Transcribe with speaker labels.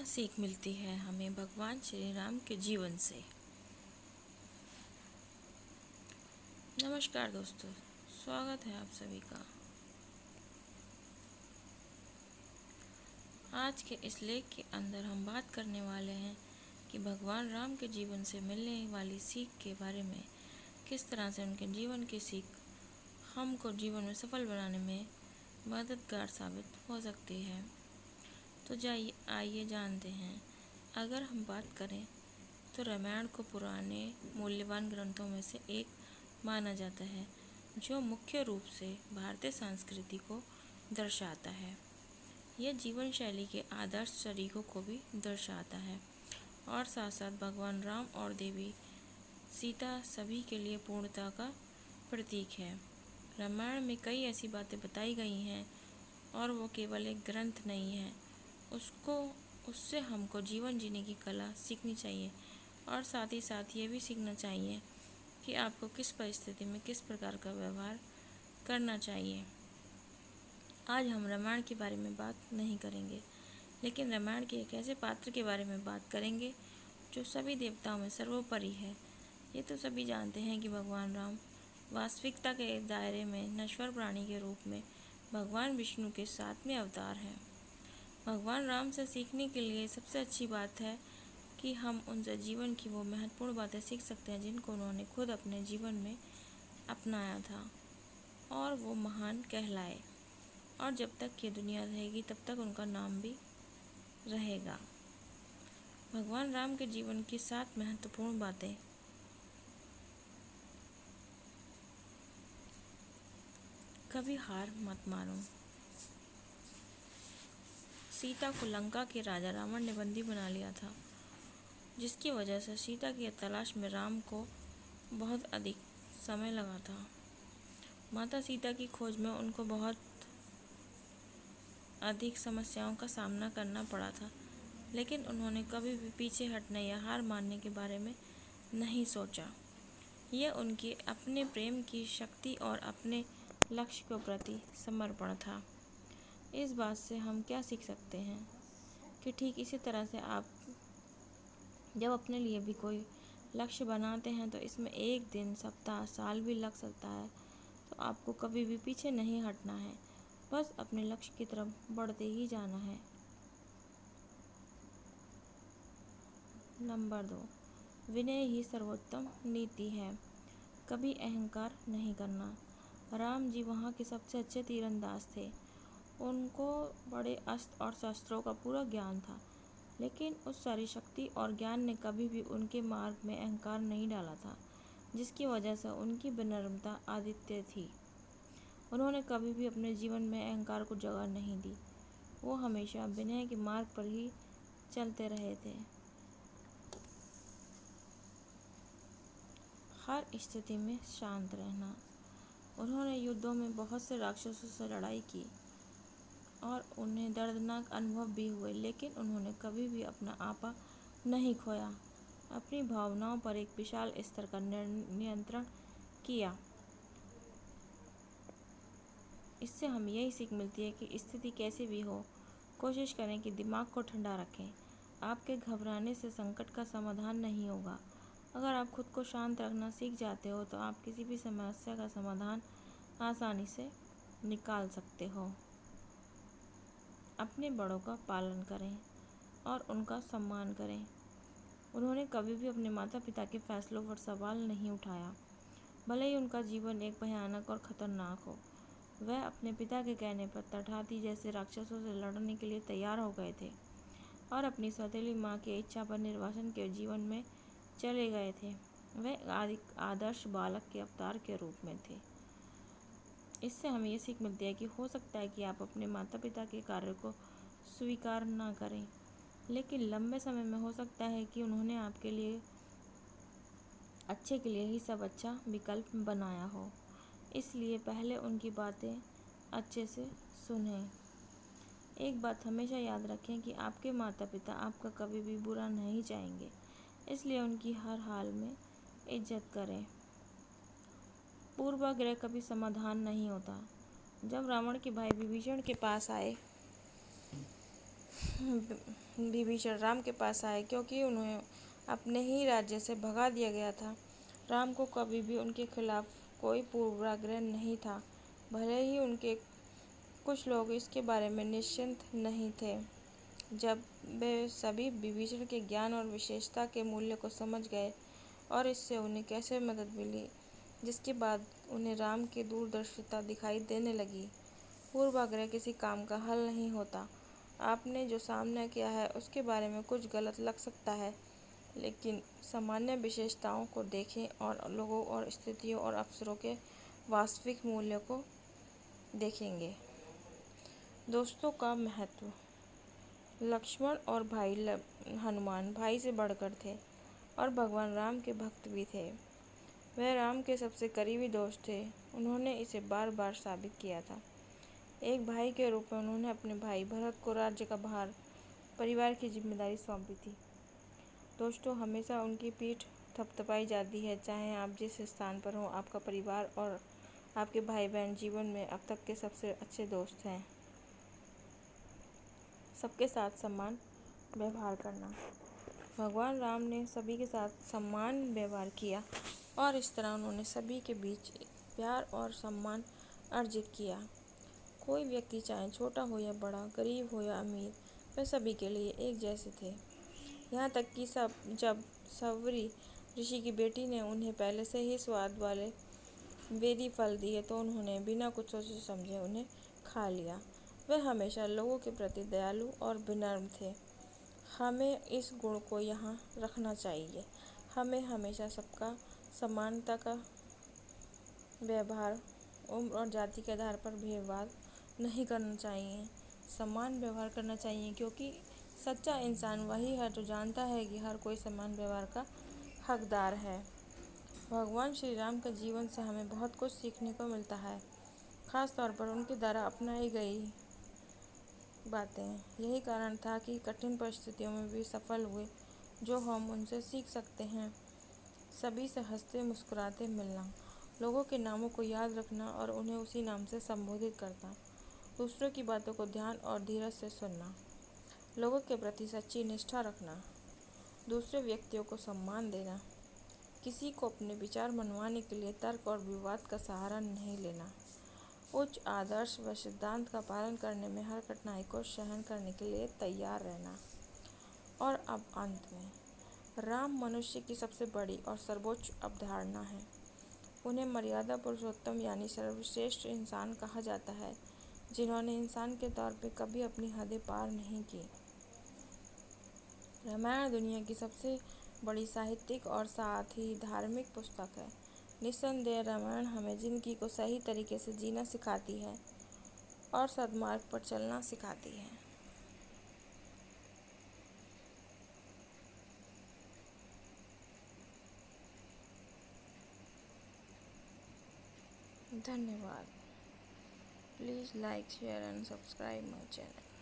Speaker 1: सीख मिलती है हमें भगवान श्री राम के जीवन से। नमस्कार दोस्तों, स्वागत है आप सभी का। आज के इस लेख के अंदर हम बात करने वाले हैं कि भगवान राम के जीवन से मिलने वाली सीख के बारे में, किस तरह से उनके जीवन की सीख हमको जीवन में सफल बनाने में मददगार साबित हो सकती है। तो आइए जानते हैं। अगर हम बात करें तो रामायण को पुराने मूल्यवान ग्रंथों में से एक माना जाता है, जो मुख्य रूप से भारतीय संस्कृति को दर्शाता है। यह जीवन शैली के आदर्श तरीकों को भी दर्शाता है और साथ साथ भगवान राम और देवी सीता सभी के लिए पूर्णता का प्रतीक है। रामायण में कई ऐसी बातें बताई गई हैं और वो केवल एक ग्रंथ नहीं है। उससे हमको जीवन जीने की कला सीखनी चाहिए और साथ ही साथ ये भी सीखना चाहिए कि आपको किस परिस्थिति में किस प्रकार का व्यवहार करना चाहिए। आज हम रामायण के बारे में बात नहीं करेंगे, लेकिन रामायण के एक ऐसे पात्र के बारे में बात करेंगे जो सभी देवताओं में सर्वोपरि है। ये तो सभी जानते हैं कि भगवान राम वास्तविकता के दायरे में नश्वर प्राणी के रूप में भगवान विष्णु के 7वें अवतार हैं। भगवान राम से सीखने के लिए सबसे अच्छी बात है कि हम उनसे जीवन की वो महत्वपूर्ण बातें सीख सकते हैं जिनको उन्होंने खुद अपने जीवन में अपनाया था और वो महान कहलाए, और जब तक ये दुनिया रहेगी तब तक उनका नाम भी रहेगा। भगवान राम के जीवन की 7 महत्वपूर्ण बातें। कभी हार मत मानो। सीता को लंका के राजा रावण ने बंदी बना लिया था, जिसकी वजह से सीता की तलाश में राम को बहुत अधिक समय लगा था। माता सीता की खोज में उनको बहुत अधिक समस्याओं का सामना करना पड़ा था, लेकिन उन्होंने कभी भी पीछे हटने या हार मानने के बारे में नहीं सोचा। यह उनकी अपने प्रेम की शक्ति और अपने लक्ष्य के प्रति समर्पण था। इस बात से हम क्या सीख सकते हैं कि ठीक इसी तरह से आप जब अपने लिए भी कोई लक्ष्य बनाते हैं तो इसमें एक दिन, सप्ताह, साल भी लग सकता है, तो आपको कभी भी पीछे नहीं हटना है, बस अपने लक्ष्य की तरफ बढ़ते ही जाना है। नंबर 2, विनय ही सर्वोत्तम नीति है। कभी अहंकार नहीं करना। राम जी वहाँ के सबसे अच्छे तीरंदाज थे। उनको बड़े अस्त्र और शस्त्रों का पूरा ज्ञान था, लेकिन उस सारी शक्ति और ज्ञान ने कभी भी उनके मार्ग में अहंकार नहीं डाला था, जिसकी वजह से उनकी विनम्रता अद्वितीय थी। उन्होंने कभी भी अपने जीवन में अहंकार को जगह नहीं दी। वो हमेशा विनय के मार्ग पर ही चलते रहे थे। हर स्थिति में शांत रहना। उन्होंने युद्धों में बहुत से राक्षसों से लड़ाई की और उन्हें दर्दनाक अनुभव भी हुए, लेकिन उन्होंने कभी भी अपना आपा नहीं खोया। अपनी भावनाओं पर एक विशाल स्तर का नियंत्रण किया। इससे हमें यही सीख मिलती है कि स्थिति कैसी भी हो, कोशिश करें कि दिमाग को ठंडा रखें। आपके घबराने से संकट का समाधान नहीं होगा। अगर आप खुद को शांत रखना सीख जाते हो तो आप किसी भी समस्या का समाधान आसानी से निकाल सकते हो। अपने बड़ों का पालन करें और उनका सम्मान करें। उन्होंने कभी भी अपने माता पिता के फैसलों पर सवाल नहीं उठाया, भले ही उनका जीवन एक भयानक और खतरनाक हो। वह अपने पिता के कहने पर तथाती जैसे राक्षसों से लड़ने के लिए तैयार हो गए थे और अपनी सौतेली माँ की इच्छा पर निर्वासन के जीवन में चले गए थे। वह आदर्श बालक के अवतार के रूप में थे। इससे हमें ये सीख मिलती है कि हो सकता है कि आप अपने माता पिता के कार्य को स्वीकार ना करें, लेकिन लंबे समय में हो सकता है कि उन्होंने आपके लिए अच्छे के लिए ही सब अच्छा विकल्प बनाया हो। इसलिए पहले उनकी बातें अच्छे से सुनें। एक बात हमेशा याद रखें कि आपके माता पिता आपका कभी भी बुरा नहीं चाहेंगे, इसलिए उनकी हर हाल में इज्जत करें। पूर्वाग्रह कभी समाधान नहीं होता। जब रावण के भाई विभीषण के पास आए विभीषण राम के पास आए क्योंकि उन्हें अपने ही राज्य से भगा दिया गया था। राम को कभी भी उनके खिलाफ कोई पूर्वाग्रह नहीं था, भले ही उनके कुछ लोग इसके बारे में निश्चिंत नहीं थे। जब वे सभी विभीषण के ज्ञान और विशेषता के मूल्य को समझ गए और इससे उन्हें कैसे मदद मिली, जिसके बाद उन्हें राम की दूरदर्शिता दिखाई देने लगी। पूर्वाग्रह किसी काम का हल नहीं होता। आपने जो सामना किया है उसके बारे में कुछ गलत लग सकता है, लेकिन सामान्य विशेषताओं को देखें और लोगों और स्थितियों और अवसरों के वास्तविक मूल्य को देखेंगे। दोस्तों का महत्व। लक्ष्मण और भाई हनुमान भाई से बढ़कर थे और भगवान राम के भक्त भी थे। वह राम के सबसे करीबी दोस्त थे। उन्होंने इसे बार बार साबित किया था। एक भाई के रूप में उन्होंने अपने भाई भरत को राज्य का भार, परिवार की जिम्मेदारी सौंपी थी। दोस्तों, हमेशा उनकी पीठ थपथपाई जाती है, चाहे आप जिस स्थान पर हो। आपका परिवार और आपके भाई बहन जीवन में अब तक के सबसे अच्छे दोस्त हैं। सबके साथ सम्मान व्यवहार करना। भगवान राम ने सभी के साथ सम्मान व्यवहार किया और इस तरह उन्होंने सभी के बीच प्यार और सम्मान अर्जित किया। कोई व्यक्ति चाहे छोटा हो या बड़ा, गरीब हो या अमीर, वे सभी के लिए एक जैसे थे। यहाँ तक कि जब सवरी ऋषि की बेटी ने उन्हें पहले से ही स्वाद वाले वेदी फल दिए तो उन्होंने बिना कुछ सोचे समझे उन्हें खा लिया। वे हमेशा लोगों के प्रति दयालु और विनम्र थे। हमें इस गुण को यहाँ रखना चाहिए। हमें हमेशा सबका समानता का व्यवहार, उम्र और जाति के आधार पर भेदभाव नहीं करना चाहिए। समान व्यवहार करना चाहिए, क्योंकि सच्चा इंसान वही है जो जानता है कि हर कोई समान व्यवहार का हकदार है। भगवान श्री राम के जीवन से हमें बहुत कुछ सीखने को मिलता है, खास तौर पर उनके द्वारा अपनाई गई बातें। यही कारण था कि कठिन परिस्थितियों में भी सफल हुए। जो हम उनसे सीख सकते हैं, सभी से हंसते मुस्कुराते मिलना, लोगों के नामों को याद रखना और उन्हें उसी नाम से संबोधित करना, दूसरों की बातों को ध्यान और धीरज से सुनना, लोगों के प्रति सच्ची निष्ठा रखना, दूसरे व्यक्तियों को सम्मान देना, किसी को अपने विचार मनवाने के लिए तर्क और विवाद का सहारा नहीं लेना, उच्च आदर्श व सिद्धांत का पालन करने में हर कठिनाई को सहन करने के लिए तैयार रहना। और अब अंत में, राम मनुष्य की सबसे बड़ी और सर्वोच्च अवधारणा है। उन्हें मर्यादा पुरुषोत्तम यानी सर्वश्रेष्ठ इंसान कहा जाता है, जिन्होंने इंसान के तौर पे कभी अपनी हदें पार नहीं की। रामायण दुनिया की सबसे बड़ी साहित्यिक और साथ ही धार्मिक पुस्तक है। निस्संदेह रामायण हमें जिंदगी को सही तरीके से जीना सिखाती है और सद्मार्ग पर चलना सिखाती है। धन्यवाद। Please like, share and subscribe my channel.